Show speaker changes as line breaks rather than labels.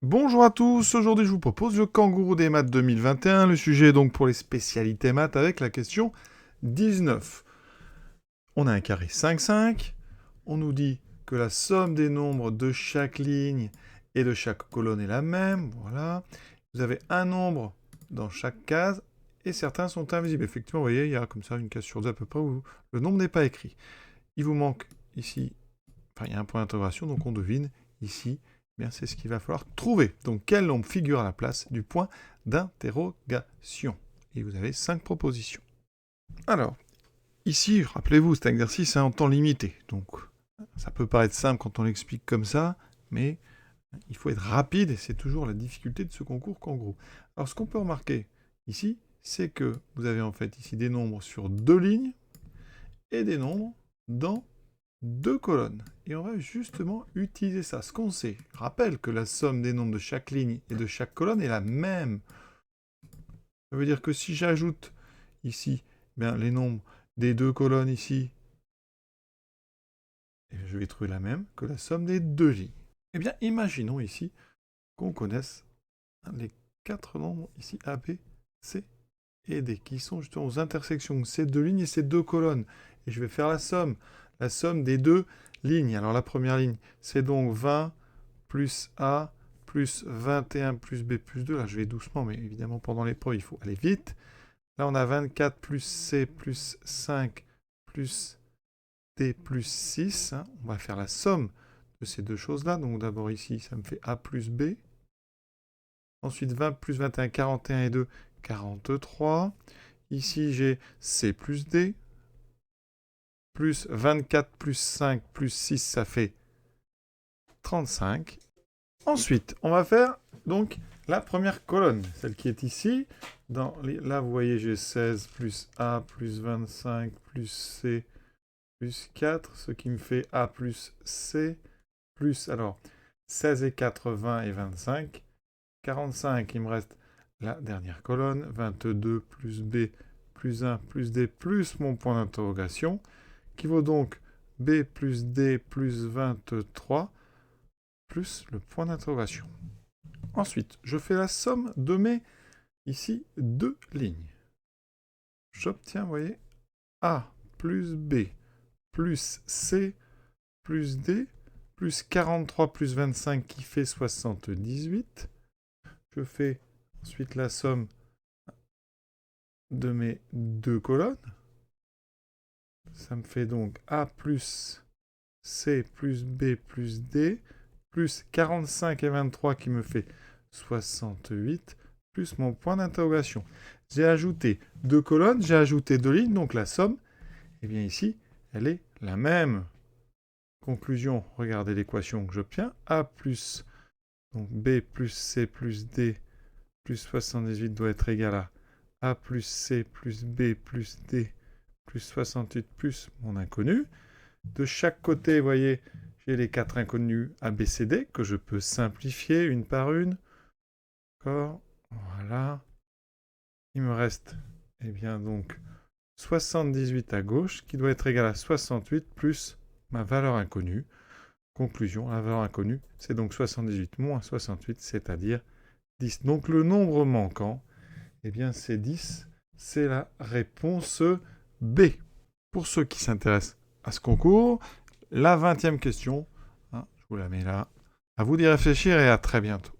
Bonjour à tous, aujourd'hui je vous propose le kangourou des maths 2021. Le sujet est donc pour les spécialités maths avec la question 19. On a un carré 5, 5. On nous dit que la somme des nombres de chaque ligne et de chaque colonne est la même. Voilà. Vous avez un nombre dans chaque case et certains sont invisibles. Effectivement, vous voyez, il y a comme ça une case sur deux à peu près où le nombre n'est pas écrit. Il vous manque ici, enfin il y a un point d'interrogation, donc on devine ici. Bien, c'est ce qu'il va falloir trouver. Donc, quel nombre figure à la place du point d'interrogation? Et vous avez 5 propositions. Alors, ici, rappelez-vous, cet exercice est en temps limité. Donc, ça peut paraître simple quand on l'explique comme ça, mais il faut être rapide et c'est toujours la difficulté de ce concours kangourou. Alors, ce qu'on peut remarquer ici, c'est que vous avez en fait ici des nombres sur 2 lignes et des nombres dans 2 colonnes. Et on va justement utiliser ça. Ce qu'on sait, rappelle que la somme des nombres de chaque ligne et de chaque colonne est la même. Ça veut dire que si j'ajoute ici les nombres des 2 colonnes ici, je vais trouver la même que la somme des 2 lignes. Eh bien, imaginons ici qu'on connaisse les 4 nombres ici A, B, C et D, qui sont justement aux intersections de ces 2 lignes et ces 2 colonnes. Et je vais faire la somme des 2 lignes. Alors la première ligne, c'est donc 20 plus A plus 21 plus B plus 2. Là, je vais doucement, mais évidemment, pendant l'épreuve, il faut aller vite. Là, on a 24 plus C plus 5 plus D plus 6. On va faire la somme de ces deux choses-là. Donc d'abord ici, ça me fait A plus B. Ensuite, 20 plus 21, 41 et 2, 43. Ici, j'ai C plus D. Plus 24 plus 5 plus 6, ça fait 35. Ensuite, on va faire donc la première colonne, celle qui est ici. Là, vous voyez, j'ai 16 plus A plus 25 plus C plus 4, ce qui me fait A plus C plus, alors, 16 et 4, 20 et 25. 45, il me reste la dernière colonne. 22 plus B plus 1 plus D plus mon point d'interrogation, qui vaut donc B plus D plus 23 plus le point d'interrogation. Ensuite, je fais la somme de mes, ici, 2 lignes. J'obtiens, vous voyez, A plus B plus C plus D plus 43 plus 25 qui fait 78. Je fais ensuite la somme de mes 2 colonnes. Ça me fait donc A plus C plus B plus D plus 45 et 23 qui me fait 68 plus mon point d'interrogation. J'ai ajouté 2 colonnes, j'ai ajouté 2 lignes, donc la somme, eh bien ici, elle est la même. Conclusion, regardez l'équation que j'obtiens. A plus donc B plus C plus D plus 78 doit être égal à A plus C plus B plus D plus 68 plus mon inconnu. De chaque côté, vous voyez, j'ai les 4 inconnus A, B, C, D que je peux simplifier une par une. D'accord, voilà. Il me reste, eh bien donc, 78 à gauche, qui doit être égal à 68 plus ma valeur inconnue. Conclusion, la valeur inconnue, c'est donc 78 moins 68, c'est-à-dire 10. Donc le nombre manquant, eh bien c'est 10. C'est la réponse B. Pour ceux qui s'intéressent à ce concours, la 20e question, je vous la mets là. À vous d'y réfléchir et à très bientôt.